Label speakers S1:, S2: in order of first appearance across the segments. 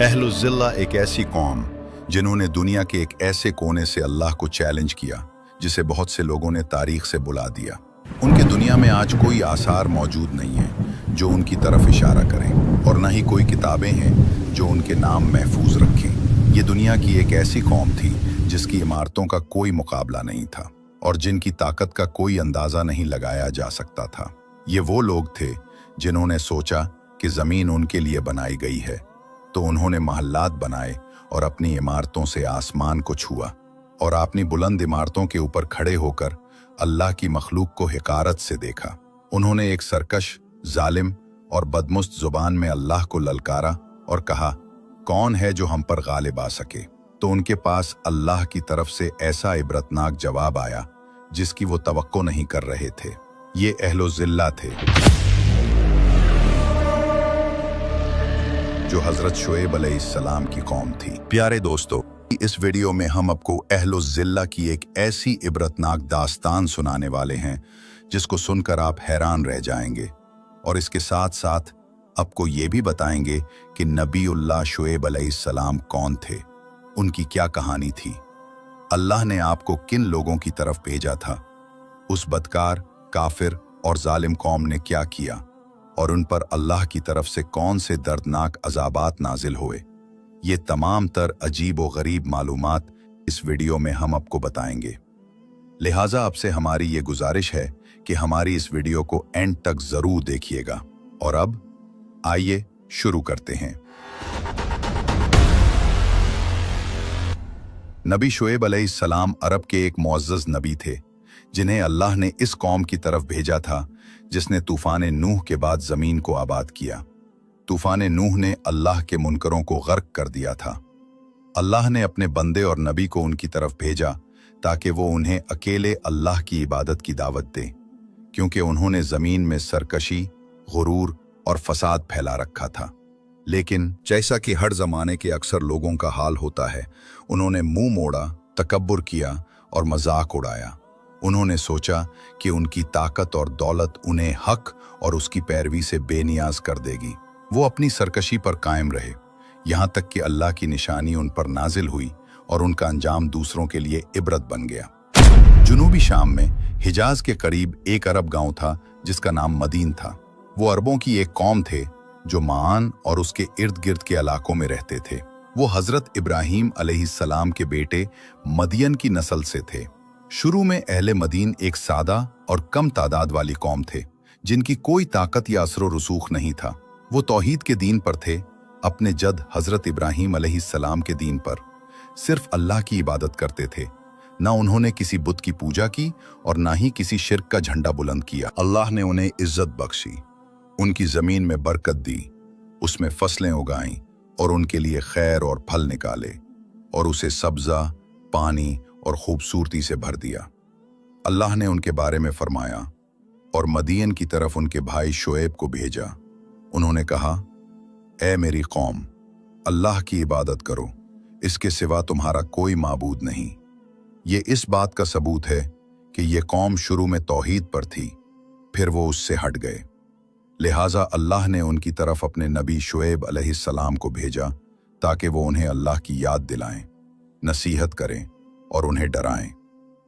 S1: अहलुज़्ज़िल्ला एक ऐसी कौम जिन्होंने दुनिया के एक ऐसे कोने से अल्लाह को चैलेंज किया जिसे बहुत से लोगों ने तारीख से बुला दिया। उनके दुनिया में आज कोई आसार मौजूद नहीं है जो उनकी तरफ इशारा करें, और न ही कोई किताबें हैं जो उनके नाम महफूज रखें। ये दुनिया की एक ऐसी कौम थी जिसकी इमारतों का कोई मुकाबला नहीं था और जिनकी ताकत का कोई अंदाज़ा नहीं लगाया जा सकता था। ये वो लोग थे जिन्होंने सोचा कि ज़मीन उनके लिए बनाई गई है, तो उन्होंने महल्लात बनाए और अपनी इमारतों से आसमान को छुआ और अपनी बुलंद इमारतों के ऊपर खड़े होकर अल्लाह की मखलूक को हिकारत से देखा। उन्होंने एक सरकश, जालिम और बदमुस्त जुबान में अल्लाह को ललकारा और कहा, कौन है जो हम पर गालिब आ सके? तो उनके पास अल्लाह की तरफ से ऐसा इबरतनाक जवाब आया जिसकी वो तवक्को नहीं कर रहे थे। ये अहलुज़्ज़िल्ला थे जो हजरत शुएब अलैहिस्सलाम की कौम थी। प्यारे दोस्तों, इस वीडियो में हम आपको अहलुज़्ज़िल्ला की एक ऐसी इबरतनाक दास्तान सुनाने वाले हैं जिसको सुनकर आप हैरान रह जाएंगे, और इसके साथ साथ आपको ये भी बताएंगे कि नबीउल्लाह शुएब अलैहिस्सलाम कौन थे, उनकी क्या कहानी थी, अल्लाह ने आपको किन लोगों की तरफ भेजा था, उस बदकार, काफिर और जालिम कौम ने क्या किया, और उन पर अल्लाह की तरफ से कौन से दर्दनाक अज़ाबात नाजिल हुए। ये तमाम तर अजीब व गरीब मालूमात इस वीडियो में हम आपको बताएंगे। लिहाजा आपसे हमारी ये गुजारिश है कि हमारी इस वीडियो को एंड तक जरूर देखिएगा। और अब आइए शुरू करते हैं। नबी शुएब अलैहिस्सलाम अरब के एक मुअज़्ज़ज़ नबी थे जिन्हें अल्लाह ने इस कौम की तरफ भेजा था जिसने तूफान नूह के बाद जमीन को आबाद किया। तूफान नूह ने अल्लाह के मुनकरों को गर्क कर दिया था। अल्लाह ने अपने बंदे और नबी को उनकी तरफ भेजा ताकि वो उन्हें अकेले अल्लाह की इबादत की दावत दे, क्योंकि उन्होंने जमीन में सरकशी, गुरूर और फसाद फैला रखा था। लेकिन जैसा कि हर जमाने के अक्सर लोगों का हाल होता है, उन्होंने मुंह मोड़ा, तकब्बुर किया और मजाक उड़ाया। उन्होंने सोचा कि उनकी ताकत और दौलत उन्हें हक और उसकी पैरवी से बेनियाज कर देगी। वो अपनी सरकशी पर कायम रहे, यहाँ तक कि अल्लाह की निशानी उन पर नाजिल हुई और उनका अंजाम दूसरों के लिए इबरत बन गया। जुनूबी शाम में हिजाज के करीब एक अरब गांव था जिसका नाम मदीन था। वो अरबों की एक कौम थे जो माआन और उसके इर्द गिर्द के इलाकों में रहते थे। वो हजरत इब्राहीम अलैहिस्सलाम के बेटे मदियन की नस्ल से थे। शुरू में अहले मदीन एक सादा और कम तादाद वाली कौम थे जिनकी कोई ताकत या असर रसूख नहीं था। वो तौहीद के दीन पर थे, अपने जद हजरत इब्राहीम अलैहिस्सलाम के दीन पर सिर्फ अल्लाह की इबादत करते थे। ना उन्होंने किसी बुत की पूजा की और ना ही किसी शिर्क का झंडा बुलंद किया। अल्लाह ने उन्हें इज्जत बख्शी, उनकी जमीन में बरकत दी, उसमें फसलें उगाईं और उनके लिए खैर और फल निकाले और उसे सब्जा, पानी और खूबसूरती से भर दिया। अल्लाह ने उनके बारे में फरमाया और मदीन की तरफ उनके भाई शुएब को भेजा। उन्होंने कहा, ए मेरी कौम, अल्लाह की इबादत करो, इसके सिवा तुम्हारा कोई माबूद नहीं। ये इस बात का सबूत है कि ये कौम शुरू में तौहीद पर थी, फिर वो उससे हट गए। लिहाजा अल्लाह ने उनकी तरफ अपने नबी शुएब अलैहिस्सलाम को भेजा ताकि वो उन्हें अल्लाह की याद दिलाएं, नसीहत करें और उन्हें डराएं।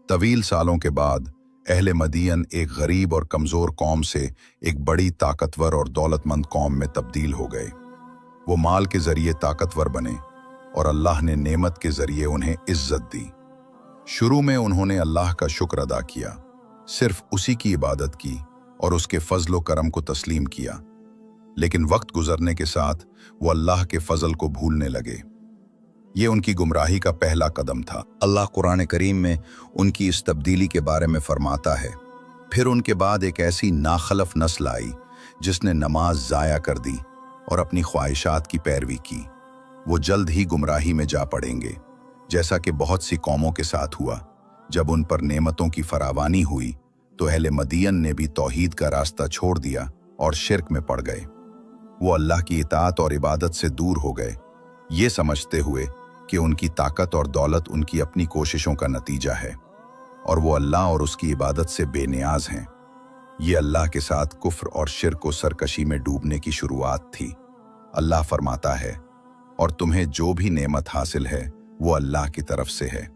S1: तवील सालों के बाद अहले मदीन एक गरीब और कमज़ोर कौम से एक बड़ी ताकतवर और दौलतमंद कौम में तब्दील हो गए। वो माल के ज़रिए ताकतवर बने और अल्लाह ने नेमत के ज़रिए उन्हें इज्जत दी। शुरू में उन्होंने अल्लाह का शुक्र अदा किया, सिर्फ उसी की इबादत की और उसके फजल व करम को तस्लीम किया। लेकिन वक्त गुजरने के साथ वो अल्लाह के फजल को भूलने लगे। ये उनकी गुमराही का पहला कदम था। अल्लाह कुरान करीम में उनकी इस तब्दीली के बारे में फरमाता है, फिर उनके बाद एक ऐसी नाखलफ नस्ल आई जिसने नमाज ज़ाया कर दी और अपनी ख्वाहिशात की पैरवी की। वो जल्द ही गुमराही में जा पड़ेंगे, जैसा कि बहुत सी कौमों के साथ हुआ। जब उन पर नेमतों की फरावानी हुई तो अहले मदीन ने भी तौहीद का रास्ता छोड़ दिया और शिर्क में पड़ गए। वो अल्लाह की इताअत और इबादत से दूर हो गए, ये समझते हुए कि उनकी ताकत और दौलत उनकी अपनी कोशिशों का नतीजा है और वो अल्लाह और उसकी इबादत से बेनियाज हैं। ये अल्लाह के साथ कुफ्र और शिर्क को सरकशी में डूबने की शुरुआत थी। अल्लाह फरमाता है, और तुम्हें जो भी नेमत हासिल है वो अल्लाह की तरफ से है।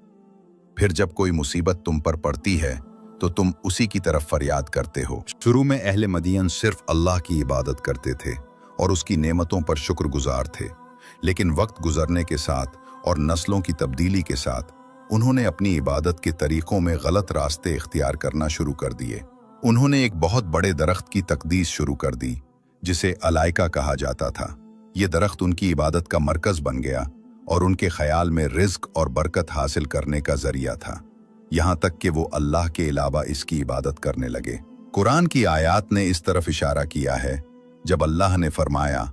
S1: फिर जब कोई मुसीबत तुम पर पड़ती है तो तुम उसी की तरफ फरियाद करते हो। शुरू में अहले मदीन सिर्फ अल्लाह की इबादत करते थे और उसकी नेमतों पर शुक्रगुजार थे, लेकिन वक्त गुजरने के साथ और नस्लों की तब्दीली के साथ उन्होंने अपनी इबादत के तरीकों में गलत रास्ते इख्तियार करना शुरू कर दिए। उन्होंने एक बहुत बड़े दरख्त की तकदीस शुरू कर दी जिसे अलाइका कहा जाता था। ये दरख्त उनकी इबादत का मरकज बन गया और उनके ख्याल में रिज्क और बरकत हासिल करने का जरिया था, यहाँ तक कि वो अल्लाह के अलावा इसकी इबादत करने लगे। कुरान की आयत ने इस तरफ इशारा किया है जब अल्लाह ने फरमाया,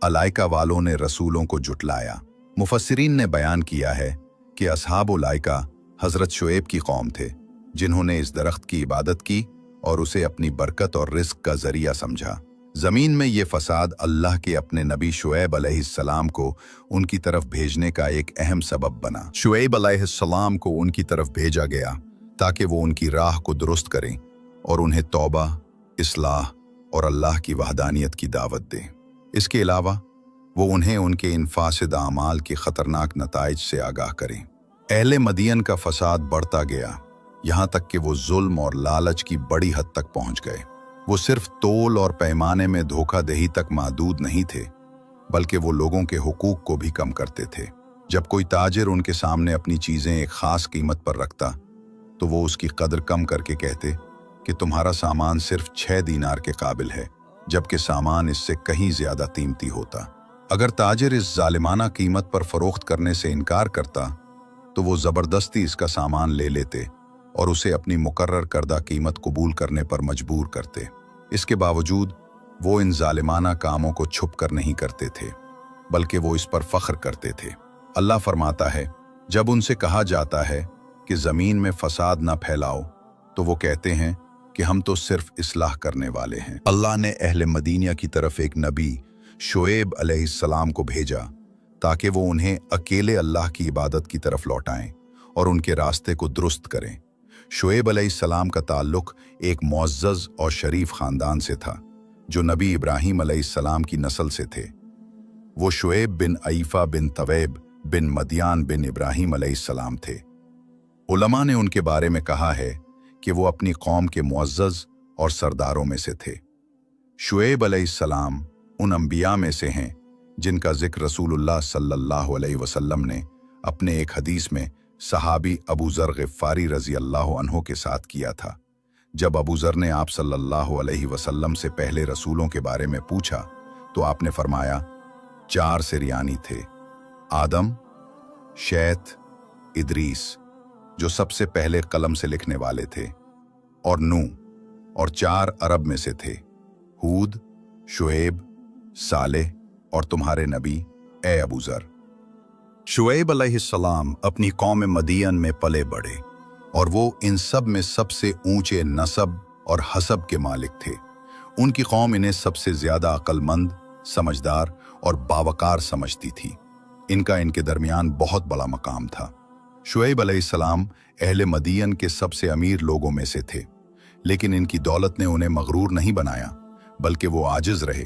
S1: अलाइका वालों ने रसूलों को जुटलाया। मुफस्सिरीन ने बयान किया है कि अस्हाबुल लाइका हजरत शुएब की कौम थे, जिन्होंने इस दरख्त की इबादत की और उसे अपनी बरकत और रिज्क का जरिया समझा। जमीन में ये फसाद अल्लाह के अपने नबी शुएब अलैहिस्सलाम को उनकी तरफ भेजने का एक अहम सबब बना। शुएब अलैहिस्सलाम को उनकी तरफ भेजा गया ताकि वो उनकी राह को दुरुस्त करें और उन्हें तौबा, इस्लाह और अल्लाह की वहदानियत की दावत दें। इसके अलावा वो उन्हें उनके इन फासिद आमाल के खतरनाक नताइज से आगाह करें। अहले मदीन का फसाद बढ़ता गया, यहाँ तक कि वो जुल्म और लालच की बड़ी हद तक पहुँच गए। वो सिर्फ तोल और पैमाने में धोखाधही तक महदूद नहीं थे, बल्कि वो लोगों के हुकूक को भी कम करते थे। जब कोई ताजिर उनके सामने अपनी चीज़ें एक ख़ास कीमत पर रखता तो वो उसकी कदर कम करके कहते कि तुम्हारा सामान सिर्फ 6 दीनार के काबिल है, जबकि सामान इससे कहीं ज़्यादा कीमती होता। अगर ताजिर इस जालिमाना कीमत पर फ़रोख्त करने से इनकार करता तो वो ज़बरदस्ती इसका सामान ले लेते और उसे अपनी मुकर्रर करदा कीमत कबूल करने पर मजबूर करते। इसके बावजूद वो इन जालिमाना कामों को छुप कर नहीं करते थे, बल्कि वो इस पर फख्र करते थे। अल्लाह फरमाता है, जब उनसे कहा जाता है कि ज़मीन में फसाद ना फैलाओ तो वो कहते हैं कि हम तो सिर्फ इस्लाह करने वाले हैं। अल्लाह ने अहले मदीना की तरफ एक नबी शुएब अलैहिस्सलाम को भेजा ताकि वो उन्हें अकेले अल्लाह की इबादत की तरफ लौटाएं और उनके रास्ते को दुरुस्त करें। शुएब अलैहिस्सलाम का ताल्लुक एक मुअज़्ज़ज़ और शरीफ ख़ानदान से था जो नबी इब्राहीम अलैहिस्सलाम की नस्ल से थे। वो शुएब बिन अईफ़ा बिन तवैब बिन मदियान बिन इब्राहीम अलैहिस्सलाम थे। उलमा ने उनके बारे में कहा है कि वो अपनी कौम के मुअज़्ज़ज़ और सरदारों में से थे। शुएब अलैहिस्सलाम उन अंबिया में से हैं जिनका जिक्र रसूलुल्लाह सल्लल्लाहु अलैहि वसल्लम ने अपने एक हदीस में सहाबी अबू ज़र ग़िफ़ारी रज़ी अल्लाह अन्हु के साथ किया था। जब अबू ज़र ने आप सल्लल्लाहु अलैहि वसल्लम से पहले रसूलों के बारे में पूछा तो आपने फरमाया, 4 सिरयानी थे, आदम, शैत, इदरीस जो सबसे पहले कलम से लिखने वाले थे, और नूह, और 4 अरब में से थे, हूद, शुएब, सालेह और तुम्हारे नबी ए अबू ज़र। शुएब अलैहिस्सलाम अपनी कौम मदियन में पले बढ़े और वो इन सब में सबसे ऊंचे नसब और हसब के मालिक थे। उनकी कौम इन्हें सबसे ज़्यादा अक्लमंद, समझदार और बावकार समझती थी। इनका इनके दरमियान बहुत बड़ा मकाम था। शुएब अलैहिस्सलाम अहले मदियन के सबसे अमीर लोगों में से थे, लेकिन इनकी दौलत ने उन्हें मगरूर नहीं बनाया, बल्कि वो आजिज़ रहे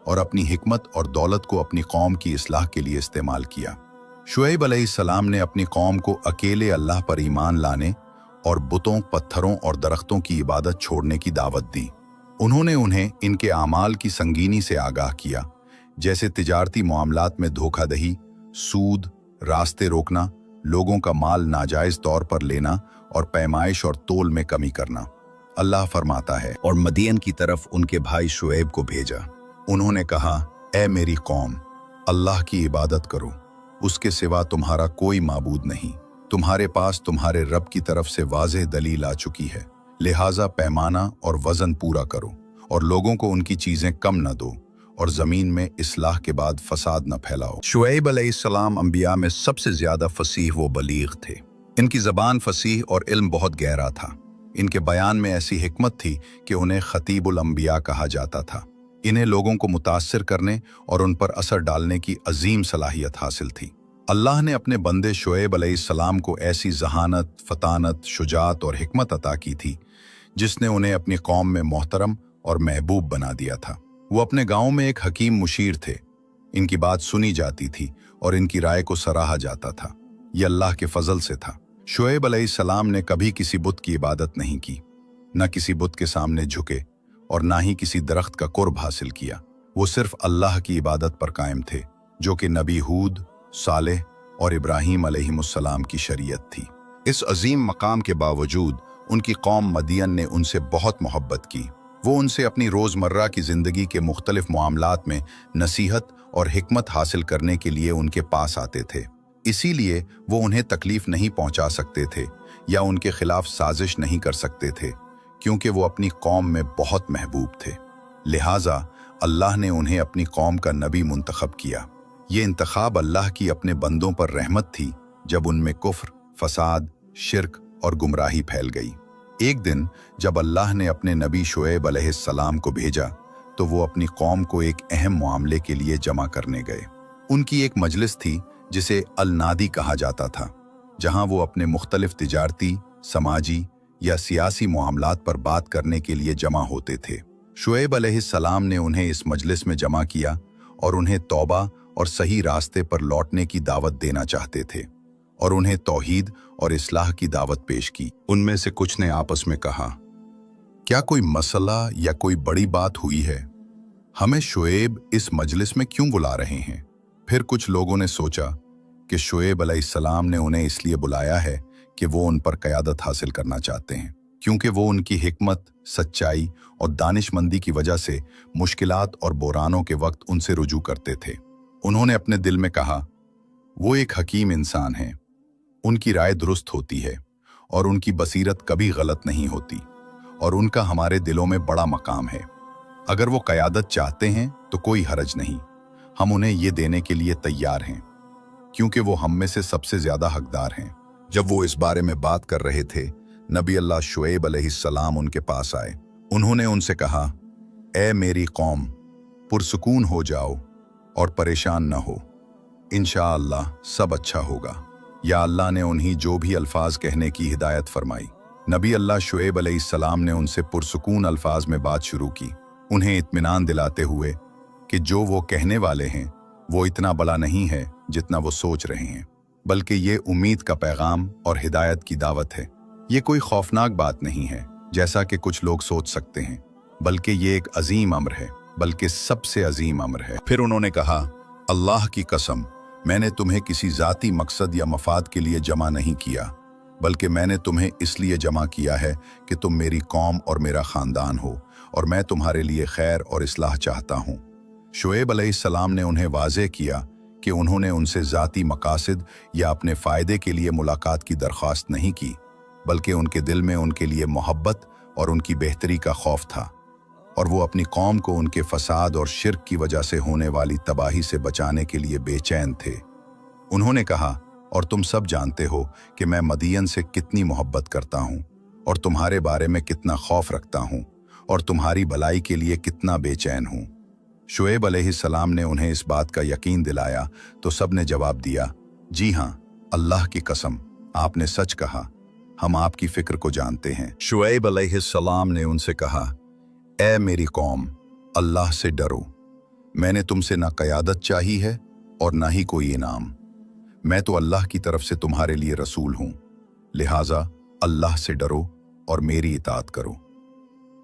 S1: और अपनी हिकमत और दौलत को अपनी कौम की इस्लाह के लिए इस्तेमाल किया। शुएब अलैहिस्सलाम ने अपनी कौम को अकेले अल्लाह पर ईमान लाने और बुतों, पत्थरों और दरख्तों की इबादत छोड़ने की दावत दी। उन्होंने उन्हें इनके आमाल की संगीनी से आगाह किया, जैसे तिजारती मामलात में धोखाधही, सूद, रास्ते रोकना, लोगों का माल नाजायज तौर पर लेना और पैमाइश और तोल में कमी करना। अल्लाह फरमाता है, और मदियन की तरफ उनके भाई शुएब को भेजा। उन्होंने कहा, ए मेरी कौम, अल्लाह की इबादत करो, उसके सिवा तुम्हारा कोई माबूद नहीं। तुम्हारे पास तुम्हारे रब की तरफ से वाज़ेह दलील आ चुकी है, लिहाजा पैमाना और वज़न पूरा करो और लोगों को उनकी चीज़ें कम न दो और ज़मीन में इस्लाह के बाद फसाद न फैलाओ। शुएब अलैहिस्सलाम अंबिया में सबसे ज़्यादा फसीह व बलीग थे। इनकी ज़बान फसीह और इल्म बहुत गहरा था। इनके बयान में ऐसी हिकमत थी कि उन्हें खतीबुल अंबिया कहा जाता था। इन्हें लोगों को मुतासिर करने और उन पर असर डालने की अजीम सलाहियत हासिल थी। अल्लाह ने अपने बंदे शुएब अलैहिस्सलाम को ऐसी जहानत, फतानत, शुजात और हिकमत अता की थी जिसने उन्हें अपनी कौम में मोहतरम और महबूब बना दिया था। वो अपने गांव में एक हकीम मुशीर थे। इनकी बात सुनी जाती थी और इनकी राय को सराहा जाता था। यह अल्लाह के फजल से था। शुएब अलैहिस्सलाम ने कभी किसी बुत की इबादत नहीं की, न किसी बुत के सामने झुके और ना ही किसी दरख्त का कुर्ब हासिल किया। वो सिर्फ अल्लाह की इबादत पर कायम थे, जो कि नबी हूद, सालेह और इब्राहीम अलैहिमुस्सलाम की शरीयत थी। इस अजीम मकाम के बावजूद उनकी कौम मदियन ने उनसे बहुत मोहब्बत की। वो उनसे अपनी रोज़मर्रा की ज़िंदगी के मुख्तलिफ मामलात में नसीहत और हिकमत हासिल करने के लिए उनके पास आते थे। इसीलिए वो उन्हें तकलीफ नहीं पहुंचा सकते थे या उनके खिलाफ साजिश नहीं कर सकते थे, क्योंकि वो अपनी कौम में बहुत महबूब थे। लिहाजा अल्लाह ने उन्हें अपनी कौम का नबी मुंतखब किया। ये इंतखाब अल्लाह की अपने बंदों पर रहमत थी, जब उनमें कुफ्र, फसाद, शिर्क और गुमराही फैल गई। एक दिन जब अल्लाह ने अपने नबी शुएब अलैहिस्सलाम को भेजा, तो वो अपनी कौम को एक अहम मामले के लिए जमा करने गए। उनकी एक मजलिस थी जिसे अल-नादी कहा जाता था, जहां वो अपने मुख्तलिफ तिजारती, समाजी या सियासी मामलात पर बात करने के लिए जमा होते थे। शुएब अलैहिस्सलाम ने उन्हें इस मजलिस में जमा किया और उन्हें तौबा और सही रास्ते पर लौटने की दावत देना चाहते थे और उन्हें तौहीद और इस्लाह की दावत पेश की। उनमें से कुछ ने आपस में कहा, क्या कोई मसला या कोई बड़ी बात हुई है? हमें शुएब इस मजलिस में क्यों बुला रहे हैं? फिर कुछ लोगों ने सोचा कि शुएब अलैहिस्सलाम ने उन्हें इसलिए बुलाया है कि वो उन पर क़यादत हासिल करना चाहते हैं, क्योंकि वो उनकी हिकमत, सच्चाई और दानिशमंदी की वजह से मुश्किलात और बुरानों के वक्त उनसे रुजू करते थे। उन्होंने अपने दिल में कहा, वो एक हकीम इंसान हैं, उनकी राय दुरुस्त होती है और उनकी बसीरत कभी गलत नहीं होती, और उनका हमारे दिलों में बड़ा मकाम है। अगर वो क़यादत चाहते हैं तो कोई हरज नहीं, हम उन्हें ये देने के लिए तैयार हैं, क्योंकि वो हम में से सबसे ज़्यादा हकदार हैं। जब वो इस बारे में बात कर रहे थे, नबी अल्लाह शुएब अलैहिस्सलाम उनके पास आए। उन्होंने उनसे कहा, ए मेरी कौम, पुरसुकून हो जाओ और परेशान न हो, इंशाअल्लाह सब अच्छा होगा। या अल्लाह ने उन्हें जो भी अल्फाज कहने की हिदायत फरमाई। नबी अल्लाह शुएब अलैहिस्सलाम ने उनसे पुरसुकून अल्फाज में बात शुरू की, उन्हें इत्मीनान दिलाते हुए कि जो वो कहने वाले हैं वो इतना बड़ा नहीं है जितना वो सोच रहे हैं, बल्कि ये उम्मीद का पैगाम और हिदायत की दावत है। ये कोई खौफनाक बात नहीं है जैसा कि कुछ लोग सोच सकते हैं, बल्कि ये एक अजीम अम्र है, बल्कि सबसे अजीम अम्र है। फिर उन्होंने कहा, अल्लाह की कसम, मैंने तुम्हें किसी ज़ाती मकसद या मफाद के लिए जमा नहीं किया, बल्कि मैंने तुम्हें इसलिए जमा किया है कि तुम मेरी कौम और मेरा ख़ानदान हो और मैं तुम्हारे लिए खैर और इस्लाह चाहता हूँ। शुएब अलैहिस्सलाम ने उन्हें वाज़ेह किया कि उन्होंने उनसे ज़ाती मकासद या अपने फ़ायदे के लिए मुलाकात की दरख्वास्त नहीं की, बल्कि उनके दिल में उनके लिए मोहब्बत और उनकी बेहतरी का खौफ था, और वो अपनी कौम को उनके फसाद और शिर्क की वजह से होने वाली तबाही से बचाने के लिए बेचैन थे। उन्होंने कहा, और तुम सब जानते हो कि मैं मदियन से कितनी मोहब्बत करता हूँ और तुम्हारे बारे में कितना खौफ रखता हूँ और तुम्हारी भलाई के लिए कितना बेचैन हूँ। शुएब अलैहिस्सलाम ने उन्हें इस बात का यकीन दिलाया तो सब ने जवाब दिया, जी हाँ, अल्लाह की कसम, आपने सच कहा, हम आपकी फिक्र को जानते हैं। शुएब अलैहिस्सलाम ने उनसे कहा, ए मेरी कौम, अल्लाह से डरो। मैंने तुमसे ना क़यादत चाही है और ना ही कोई इनाम। मैं तो अल्लाह की तरफ से तुम्हारे लिए रसूल हूँ, लिहाजा अल्लाह से डरो और मेरी इताअत करो।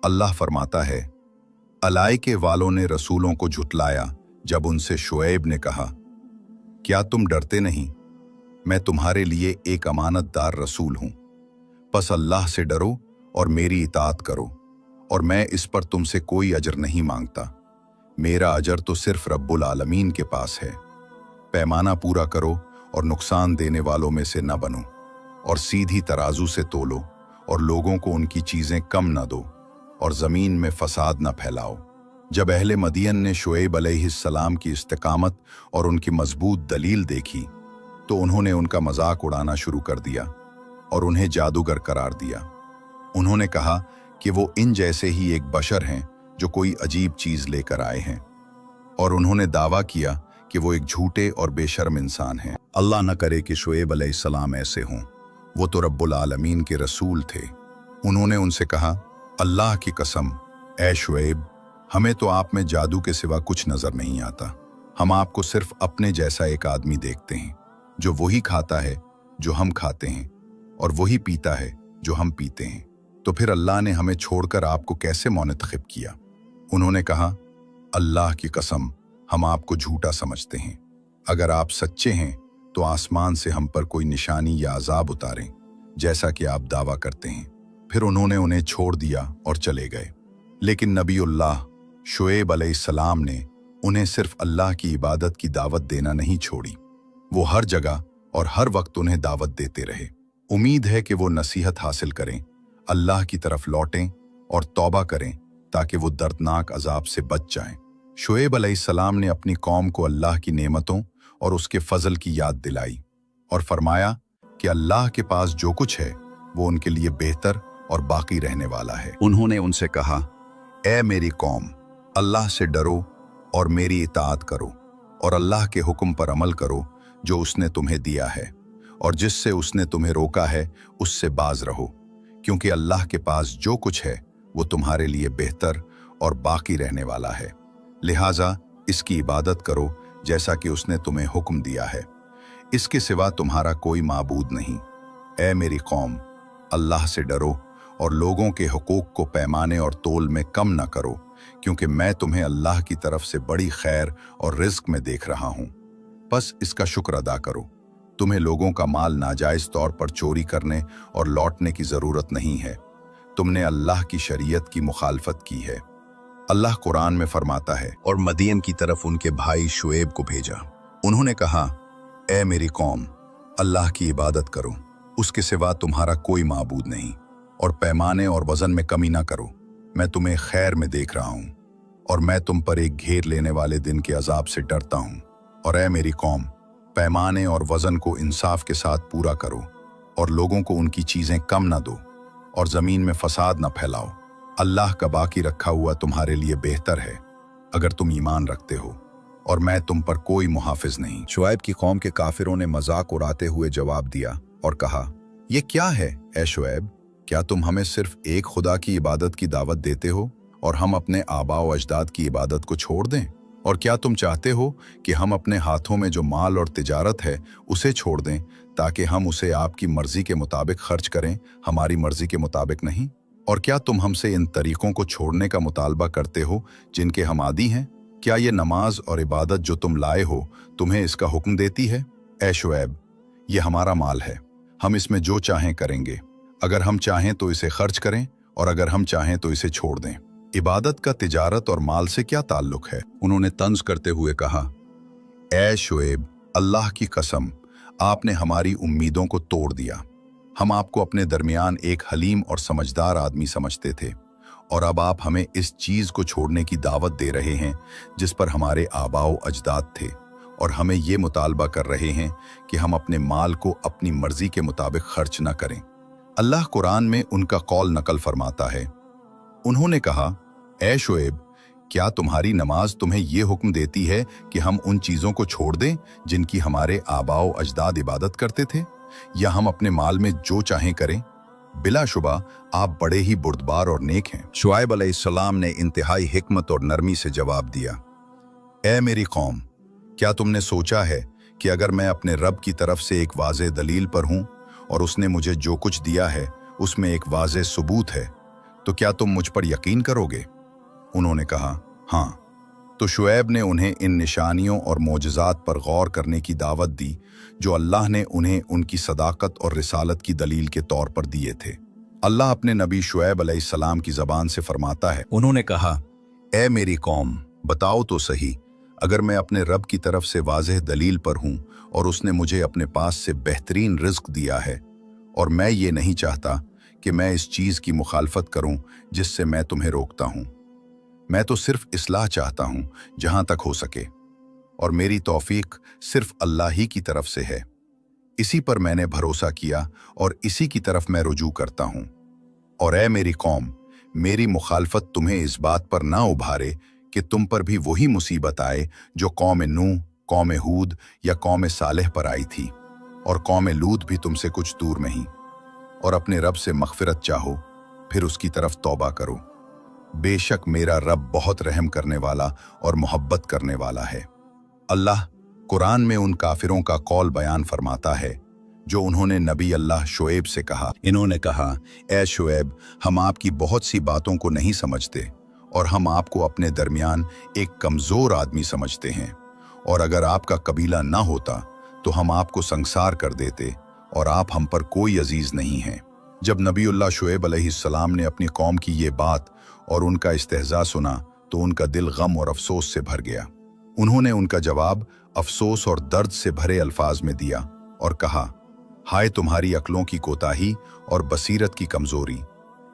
S1: अल्लाह फरमाता है, अलाइके वालों ने रसूलों को झुटलाया जब उनसे शुएब ने कहा, क्या तुम डरते नहीं? मैं तुम्हारे लिए एक अमानतदार रसूल हूँ। बस अल्लाह से डरो और मेरी इताअत करो, और मैं इस पर तुमसे कोई अजर नहीं मांगता। मेरा अजर तो सिर्फ रब्बुल आलमीन के पास है। पैमाना पूरा करो और नुकसान देने वालों में से न बनो, और सीधी तराजू से तोलो और लोगों को उनकी चीज़ें कम न दो, और ज़मीन में फसाद न फैलाओ। जब अहले मदियन ने शुएब अलैहिस्सलाम की इस्तिकामत और उनकी मजबूत दलील देखी तो उन्होंने उनका मजाक उड़ाना शुरू कर दिया और उन्हें जादूगर करार दिया। उन्होंने कहा कि वो इन जैसे ही एक बशर हैं जो कोई अजीब चीज़ लेकर आए हैं, और उन्होंने दावा किया कि वो एक झूठे और बेशर्म इंसान हैं। अल्लाह न करे कि शुएब अलैहिस्सलाम ऐसे हों, वो तो रब्बुल आलमीन के रसूल थे। उन्होंने उनसे कहा, अल्लाह की कसम, ए शुएब, हमें तो आप में जादू के सिवा कुछ नज़र नहीं आता। हम आपको सिर्फ अपने जैसा एक आदमी देखते हैं, जो वही खाता है जो हम खाते हैं और वही पीता है जो हम पीते हैं। तो फिर अल्लाह ने हमें छोड़कर आपको कैसे मुंतखब किया? उन्होंने कहा, अल्लाह की कसम, हम आपको झूठा समझते हैं। अगर आप सच्चे हैं तो आसमान से हम पर कोई निशानी या अजाब उतारें, जैसा कि आप दावा करते हैं। फिर उन्होंने उन्हें छोड़ दिया और चले गए। लेकिन नबीउल्लाह शुएब अलैहिस्सलाम ने उन्हें सिर्फ अल्लाह की इबादत की दावत देना नहीं छोड़ी। वो हर जगह और हर वक्त उन्हें दावत देते रहे। उम्मीद है कि वो नसीहत हासिल करें, अल्लाह की तरफ लौटें और तौबा करें ताकि वो दर्दनाक अजाब से बच जाएं। शुएब अलैहिस्सलाम ने अपनी कौम को अल्लाह की नेमतों और उसके फजल की याद दिलाई और फरमाया कि अल्लाह के पास जो कुछ है वो उनके लिए बेहतर और बाकी रहने वाला है। उन्होंने उनसे कहा, ए मेरी कौम, अल्लाह से डरो और मेरी इताअत करो और अल्लाह के हुक्म पर अमल करो जो उसने तुम्हें दिया है, और जिससे उसने तुम्हें रोका है उससे बाज रहो, क्योंकि अल्लाह के पास जो कुछ है वो तुम्हारे लिए बेहतर और बाकी रहने वाला है। लिहाजा इसकी इबादत करो जैसा कि उसने तुम्हें हुक्म दिया है। इसके सिवा तुम्हारा कोई माबूद नहीं। ए मेरी कौम, अल्लाह से डरो और लोगों के हुकूक को पैमाने और तोल में कम न करो, क्योंकि मैं तुम्हें अल्लाह की तरफ से बड़ी खैर और रिज्क में देख रहा हूँ। बस इसका शुक्र अदा करो। तुम्हें लोगों का माल नाजायज तौर पर चोरी करने और लौटने की जरूरत नहीं है। तुमने अल्लाह की शरीयत की मुखालफत की है। अल्लाह कुरान में फरमाता है, और मदीन की तरफ उनके भाई शुएब को भेजा। उन्होंने कहा, ए मेरी कौम, अल्लाह की इबादत करो, उसके सिवा तुम्हारा कोई माबूद नहीं, और पैमाने और वजन में कमी ना करो। मैं तुम्हें खैर में देख रहा हूँ, और मैं तुम पर एक घेर लेने वाले दिन के अजाब से डरता हूँ। और ए मेरी कौम, पैमाने और वजन को इंसाफ के साथ पूरा करो, और लोगों को उनकी चीजें कम ना दो, और जमीन में फसाद न फैलाओ। अल्लाह का बाकी रखा हुआ तुम्हारे लिए बेहतर है, अगर तुम ईमान रखते हो, और मैं तुम पर कोई मुहाफिज नहीं। शुएब की कौम के काफिरों ने मजाक उड़ाते हुए जवाब दिया और कहा, ये क्या है ए शुएब? क्या तुम हमें सिर्फ एक खुदा की इबादत की दावत देते हो और हम अपने आबा व अजदाद की इबादत को छोड़ दें? और क्या तुम चाहते हो कि हम अपने हाथों में जो माल और तिजारत है उसे छोड़ दें, ताकि हम उसे आपकी मर्जी के मुताबिक खर्च करें, हमारी मर्जी के मुताबिक नहीं? और क्या तुम हमसे इन तरीकों को छोड़ने का मुतालबा करते हो जिनके हम आदी हैं? क्या ये नमाज और इबादत जो तुम लाए हो तुम्हें इसका हुक्म देती है? ए शुएब, ये हमारा माल है, हम इसमें जो चाहें करेंगे। अगर हम चाहें तो इसे खर्च करें, और अगर हम चाहें तो इसे छोड़ दें। इबादत का तिजारत और माल से क्या ताल्लुक है? उन्होंने तंज करते हुए कहा, ए शुएब, अल्लाह की कसम, आपने हमारी उम्मीदों को तोड़ दिया। हम आपको अपने दरमियान एक हलीम और समझदार आदमी समझते थे, और अब आप हमें इस चीज को छोड़ने की दावत दे रहे हैं जिस पर हमारे आबाओ अजदाद थे, और हमें ये मुतालबा कर रहे हैं कि हम अपने माल को अपनी मर्जी के मुताबिक खर्च न करें। अल्लाह कुरान में उनका कौल नकल फरमाता है। उन्होंने कहा, ए शुएब, क्या तुम्हारी नमाज तुम्हें यह हुक्म देती है कि हम उन चीजों को छोड़ दें जिनकी हमारे आबाओ अजदाद इबादत करते थे, या हम अपने माल में जो चाहें करें? बिलाशुबा आप बड़े ही बुर्दबार और नेक हैं। शुएब अलैहिस्सलाम ने इंतहाई हिकमत और नरमी से जवाब दिया, ए मेरी कौम, क्या तुमने सोचा है कि अगर मैं अपने रब की तरफ से एक वाज़े दलील पर हूं और उसने मुझे जो कुछ दिया है उसमें एक वाज़े सबूत है, तो क्या तुम मुझ पर यकीन करोगे? उन्होंने कहा, हाँ। तो शुएब ने उन्हें इन निशानियों और मोजज़ात पर गौर करने की दावत दी जो अल्लाह ने उन्हें उनकी सदाकत और रिसालत की दलील के तौर पर दिए थे। अल्लाह अपने नबी शुएब अलैहिस्सलाम की ज़बान से फरमाता है, उन्होंने कहा, ए मेरी कौम, बताओ तो सही, अगर मैं अपने रब की तरफ से वाज़ेह दलील पर हूँ और उसने मुझे अपने पास से बेहतरीन रिज़्क दिया है, और मैं ये नहीं चाहता कि मैं इस चीज़ की मुखालफत करूँ जिससे मैं तुम्हें रोकता हूँ। मैं तो सिर्फ इस्लाह चाहता हूँ जहाँ तक हो सके, और मेरी तौफीक सिर्फ अल्लाह ही की तरफ से है। इसी पर मैंने भरोसा किया और इसी की तरफ मैं रुजू करता हूँ। और ए मेरी कौम, मेरी मुखालफत तुम्हें इस बात पर ना उभारे कि तुम पर भी वही मुसीबत आए जो कौम नूह, कौम हूद या कौम सालेह पर आई थी, और कौम लूत भी तुमसे कुछ दूर नहीं। और अपने रब से मग़फ़िरत चाहो, फिर उसकी तरफ तौबा करो। बेशक मेरा रब बहुत रहम करने वाला और मोहब्बत करने वाला है। अल्लाह कुरान में उन काफिरों का कौल बयान फरमाता है जो उन्होंने नबी अल्लाह शुएब से कहा। इन्होंने कहा, ए शुएब, हम आपकी बहुत सी बातों को नहीं समझते और हम आपको अपने दरमियान एक कमज़ोर आदमी समझते हैं, और अगर आपका कबीला ना होता तो हम आपको संसार कर देते और आप हम पर कोई अजीज नहीं हैं। जब नबीउल्लाह शुएब अलैहिस्सलाम ने अपनी कौम की ये बात और उनका इस्तेहज़ा सुना तो उनका दिल गम और अफसोस से भर गया। उन्होंने उनका जवाब अफसोस और दर्द से भरे अल्फाज में दिया और कहा, हाय तुम्हारी अक्लों की कोताही और बसीरत की कमज़ोरी!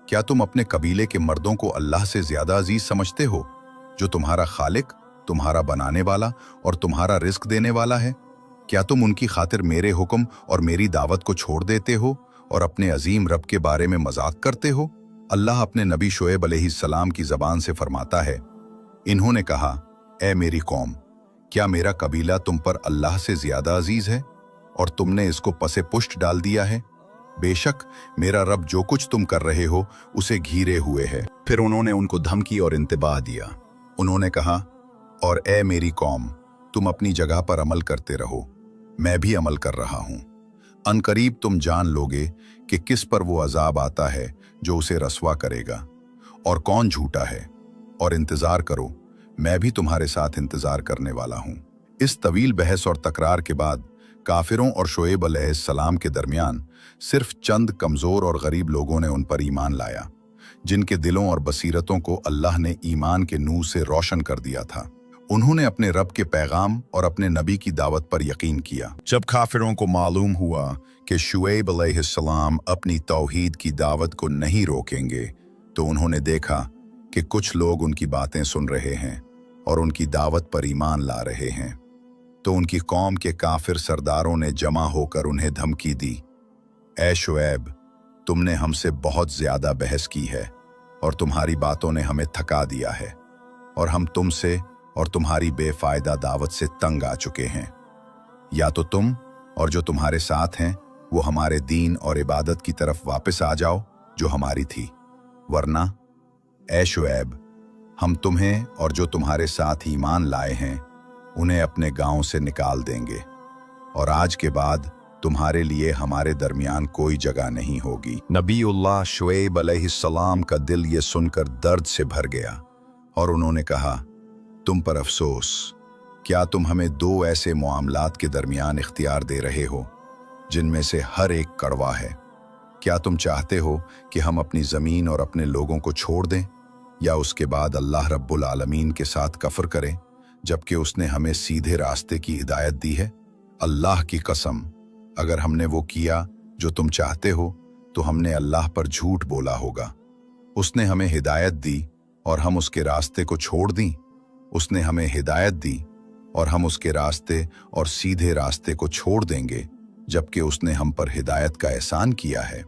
S1: क्या तुम अपने कबीले के मर्दों को अल्लाह से ज़्यादा अजीज समझते हो, जो तुम्हारा खालिक, तुम्हारा बनाने वाला और तुम्हारा रिस्क देने वाला है? क्या तुम उनकी खातिर मेरे हुक्म और मेरी दावत को छोड़ देते हो और अपने अजीम रब के बारे में मजाक करते हो? अल्लाह अपने नबी शुएब अलैहिस्सलाम की ज़बान से फरमाता है, इन्होंने कहा, ए मेरी कौम, क्या मेरा कबीला तुम पर अल्लाह से ज़्यादा अजीज है और तुमने इसको पसे पुष्ट डाल दिया है? बेशक मेरा रब जो कुछ तुम कर रहे हो उसे घिरे हुए है। फिर उन्होंने उनको धमकी और इंतबाह दिया। उन्होंने कहा, और ए मेरी कौम, तुम अपनी जगह पर अमल करते रहो, मैं भी अमल कर रहा हूं। अनकरीब तुम जान लोगे कि किस पर वो अजाब आता है जो उसे रसवा करेगा और कौन झूठा है, और इंतजार करो, मैं भी तुम्हारे साथ इंतजार करने वाला हूं। इस तवील बहस और तकरार के बाद काफिरों और शुएब अलैहिस्सलाम के दरमियान सिर्फ चंद कमजोर और गरीब लोगों ने उन पर ईमान लाया, जिनके दिलों और बसीरतों को अल्लाह ने ईमान के नूर से रोशन कर दिया था। उन्होंने अपने रब के पैगाम और अपने नबी की दावत पर यकीन किया। जब काफिरों को मालूम हुआ कि शुएब अलैहिस्सलाम अपनी तौहीद की दावत को नहीं रोकेंगे, तो उन्होंने देखा कि कुछ लोग उनकी बातें सुन रहे हैं और उनकी दावत पर ईमान ला रहे हैं, तो उनकी कौम के काफिर सरदारों ने जमा होकर उन्हें धमकी दी, ए शुएब, तुमने हमसे बहुत ज्यादा बहस की है और तुम्हारी बातों ने हमें थका दिया है, और हम तुमसे और तुम्हारी बेफायदा दावत से तंग आ चुके हैं। या तो तुम और जो तुम्हारे साथ हैं वो हमारे दीन और इबादत की तरफ वापस आ जाओ जो हमारी थी, वरना ए शुएब, हम तुम्हें और जो तुम्हारे साथ ईमान लाए हैं उन्हें अपने गांव से निकाल देंगे, और आज के बाद तुम्हारे लिए हमारे दरमियान कोई जगह नहीं होगी। नबीउल्लाह शुएब अलैहिस्सलाम का दिल ये सुनकर दर्द से भर गया और उन्होंने कहा, तुम पर अफसोस, क्या तुम हमें दो ऐसे मामलात के दरमियान इख्तियार दे रहे हो जिनमें से हर एक कड़वा है? क्या तुम चाहते हो कि हम अपनी ज़मीन और अपने लोगों को छोड़ दें, या उसके बाद अल्लाह रब्बुल आलमीन के साथ कफर करें जबकि उसने हमें सीधे रास्ते की हिदायत दी है? अल्लाह की कसम, अगर हमने वो किया जो तुम चाहते हो तो हमने अल्लाह पर झूठ बोला होगा। उसने हमें हिदायत दी और हम उसके रास्ते को छोड़ दी। उसने हमें हिदायत दी और हम उसके रास्ते और सीधे रास्ते को छोड़ देंगे जबकि उसने हम पर हिदायत का एहसान किया है।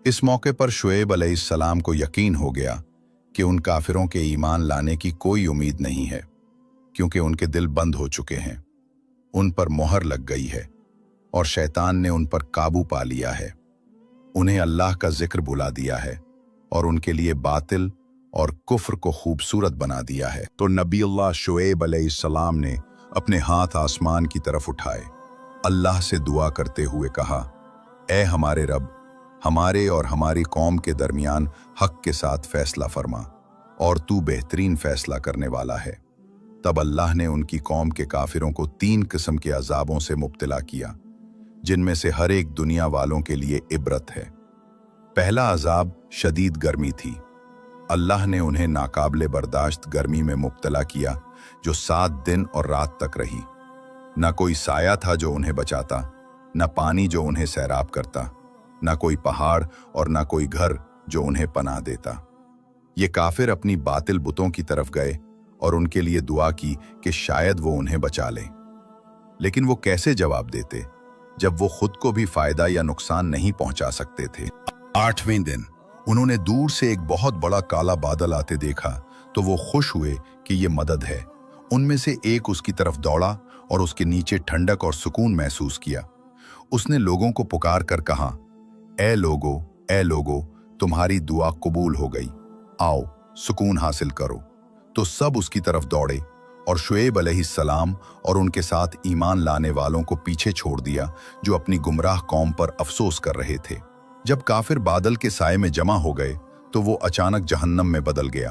S1: इस मौके पर शुएब अलैहिस्सलाम को यकीन हो गया कि उन काफिरों के ईमान लाने की कोई उम्मीद नहीं है, क्योंकि उनके दिल बंद हो चुके हैं, उन पर मोहर लग गई है और शैतान ने उन पर काबू पा लिया है। उन्हें अल्लाह का जिक्र बुला दिया है और उनके लिए बातिल और कुफ्र को खूबसूरत बना दिया है। तो नबीउल्लाह शुएब अलैहिस्सलाम ने अपने हाथ आसमान की तरफ उठाए, अल्लाह से दुआ करते हुए कहा, ए हमारे रब, हमारे और हमारी कौम के दरमियान हक के साथ फैसला फरमा, और तू बेहतरीन फैसला करने वाला है। तब अल्लाह ने उनकी कौम के काफिरों को 3 किस्म के अजाबों से मुब्तला किया, जिनमें से हर एक दुनिया वालों के लिए इबरत है। पहला अजाब शदीद गर्मी थी। अल्लाह ने उन्हें नाकाबिले बर्दाश्त गर्मी में मुब्तला किया जो 7 दिन और रात तक रही। न कोई साया था जो उन्हें बचाता, न पानी जो उन्हें सैराब करता, न कोई पहाड़ और न कोई घर जो उन्हें पनाह देता। ये काफिर अपनी बातिल बुतों की तरफ गए और उनके लिए दुआ की कि शायद वो उन्हें बचा लें, लेकिन वो कैसे जवाब देते जब वो खुद को भी फायदा या नुकसान नहीं पहुंचा सकते थे। 8वें दिन उन्होंने दूर से एक बहुत बड़ा काला बादल आते देखा तो वो खुश हुए कि ये मदद है। उनमें से एक उसकी तरफ दौड़ा और उसके नीचे ठंडक और सुकून महसूस किया। उसने लोगों को पुकार कर कहा, ए लोगो, तुम्हारी दुआ कबूल हो गई, आओ सुकून हासिल करो। तो सब उसकी तरफ दौड़े और शुएब अलैहिस्सलाम और उनके साथ ईमान लाने वालों को पीछे छोड़ दिया जो अपनी गुमराह कौम पर अफसोस कर रहे थे। जब काफिर बादल के साए में जमा हो गए तो वो अचानक जहन्नम में बदल गया।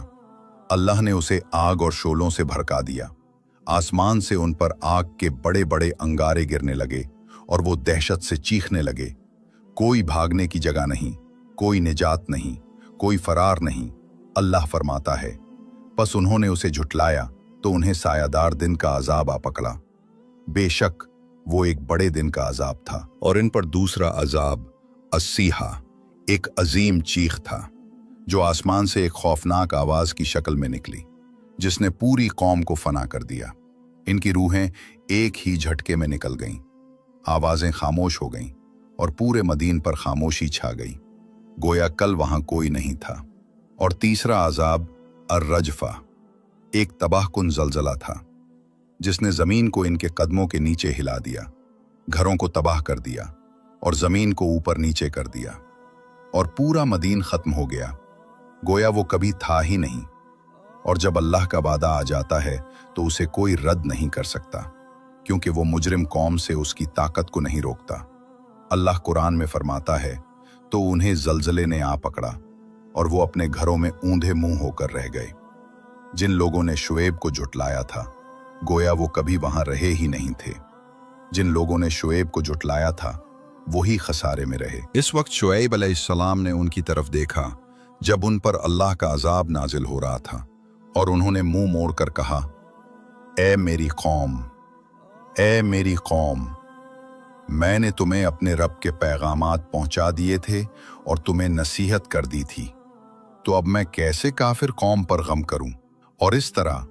S1: अल्लाह ने उसे आग और शोलों से भड़का दिया। आसमान से उन पर आग के बड़े बड़े अंगारे गिरने लगे और वो दहशत से चीखने लगे। कोई भागने की जगह नहीं, कोई निजात नहीं, कोई फरार नहीं। अल्लाह फरमाता है, बस उन्होंने उसे झुटलाया तो उन्हें सायादार दिन का अजाब आ पकड़ा। बेशक वो एक बड़े दिन का अजाब था। और इन पर दूसरा अजाब अस्सीहा, एक अजीम चीख था जो आसमान से एक खौफनाक आवाज की शक्ल में निकली, जिसने पूरी कौम को फना कर दिया। इनकी रूहें एक ही झटके में निकल गईं, आवाजें खामोश हो गईं और पूरे मदीन पर खामोशी छा गई, गोया कल वहां कोई नहीं था। और तीसरा अजाब अर्रजफा, एक तबाहकुन जलजला था जिसने जमीन को इनके कदमों के नीचे हिला दिया, घरों को तबाह कर दिया और जमीन को ऊपर नीचे कर दिया और पूरा मदीन खत्म हो गया, गोया वो कभी था ही नहीं। और जब अल्लाह का वादा आ जाता है तो उसे कोई रद्द नहीं कर सकता, क्योंकि वो मुजरिम कौम से उसकी ताकत को नहीं रोकता। अल्लाह कुरान में फरमाता है, तो उन्हें जलजले ने आ पकड़ा और वो अपने घरों में ऊंधे मुंह होकर रह गए। जिन लोगों ने शुएब को झुटलाया था, गोया वो कभी वहां रहे ही नहीं थे। जिन लोगों ने शुएब को झुटलाया था वही खसारे में रहे। इस वक्त शुएब अलैहिस्सलाम ने उनकी तरफ देखा जब उन पर अल्लाह का अजाब नाजिल हो रहा था, और उन्होंने मुंह मोड़कर कहा, ए मेरी कौम, ए मेरी कौम, मैंने तुम्हें अपने रब के पैगामात पहुंचा दिए थे और तुम्हें नसीहत कर दी थी, तो अब मैं कैसे काफिर कौम पर गम करूं। और इस तरह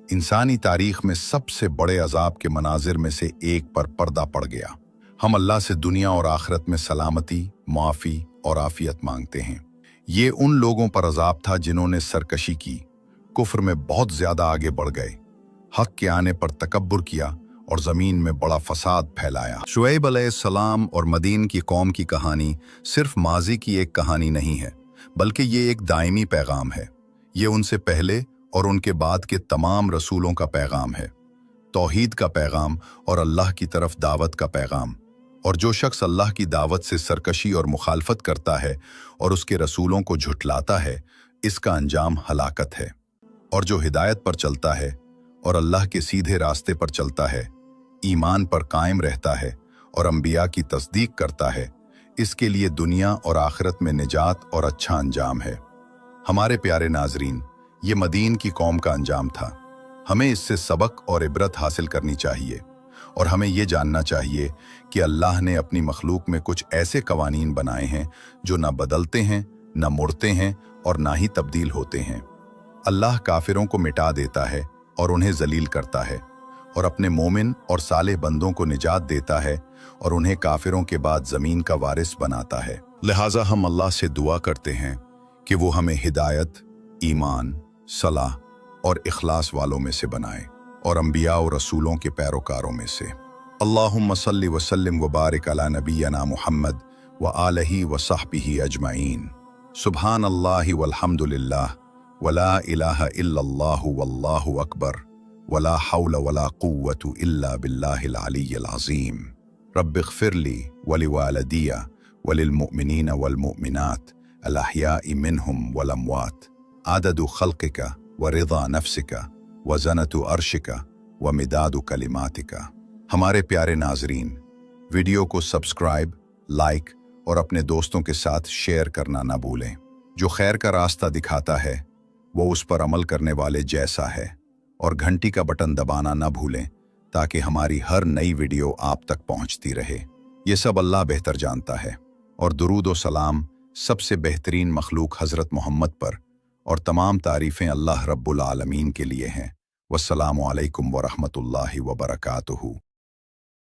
S1: इंसानी तारीख में सबसे बड़े अजाब के मनाजिर में से एक पर पर्दा पड़ गया। हम अल्लाह से दुनिया और आखिरत में सलामती, माफ़ी और आफियत मांगते हैं। ये उन लोगों पर अजाब था जिन्होंने सरकशी की, कुफ्र में बहुत ज्यादा आगे बढ़ गए, हक के आने पर तकब्बुर किया और जमीन में बड़ा फसाद फैलाया। शुएब अलैहिस्सलाम और मदीन की कौम की कहानी सिर्फ माजी की एक कहानी नहीं है, बल्कि ये एक दायमी पैगाम है। ये उनसे पहले और उनके बाद के तमाम रसूलों का पैगाम है, तौहीद का पैगाम और अल्लाह की तरफ दावत का पैगाम। और जो शख्स अल्लाह की दावत से सरकशी और मुखालफत करता है और उसके रसूलों को झुटलाता है, इसका अंजाम हलाकत है। और जो हिदायत पर चलता है और अल्लाह के सीधे रास्ते पर चलता है, ईमान पर कायम रहता है और अंबिया की तस्दीक करता है, इसके लिए दुनिया और आखिरत में निजात और अच्छा अंजाम है। हमारे प्यारे नाजरीन, ये मदीन की कौम का अंजाम था। हमें इससे सबक और इबरत हासिल करनी चाहिए और हमें ये जानना चाहिए कि अल्लाह ने अपनी मखलूक में कुछ ऐसे कवानीन बनाए हैं जो ना बदलते हैं, ना मुड़ते हैं और ना ही तब्दील होते हैं। अल्लाह काफिरों को मिटा देता है और उन्हें जलील करता है, और अपने मोमिन और साले बंदों को निजात देता है और उन्हें काफिरों के बाद जमीन का वारिस बनाता है। लिहाजा हम अल्लाह से दुआ करते हैं कि वो हमें हिदायत, ईमान, सलाह और इखलास वालों में से बनाए और अंबिया और रसूलों के पैरोकारों में से। अल्लाहुम्मा सल्लि व सल्लिम व बारिक अला नबियना मुहम्मद व आलिहि व सहबिहि अजमईन। सुब्हान अल्लाहि वल्हम्दुलिल्लाह वला इलाहा इल्लल्लाहु वल्लाहु अकबर वला हौला वला कुव्वतु इल्ला बिल्लाहिल अलिय्यिल अज़ीम। रब्बिग़फिरली वलिवालिदिया वलिलमुमिनीना वलमुमिनात अल अहयाइ मिनहुम वल अमवात आददु खल्क़िका व रिज़ा नफ्सिका व ज़नतु अर्शिका व मिदादु कलिमातिका। हमारे प्यारे नाजरीन, वीडियो को सब्सक्राइब, लाइक और अपने दोस्तों के साथ शेयर करना ना भूलें। जो खैर का रास्ता दिखाता है वो उस पर अमल करने वाले जैसा है, और घंटी का बटन दबाना ना भूलें ताकि हमारी हर नई वीडियो आप तक पहुंचती रहे। ये सब अल्लाह बेहतर जानता है। और दुरूद व सलाम सबसे बेहतरीन मखलूक हज़रत मोहम्मद पर, और तमाम तारीफ़ें अल्लाह रब्बुल आलमीन के लिए हैं। वस्सलामु अलैकुम व रहमतुल्लाहि व बरकातुहू।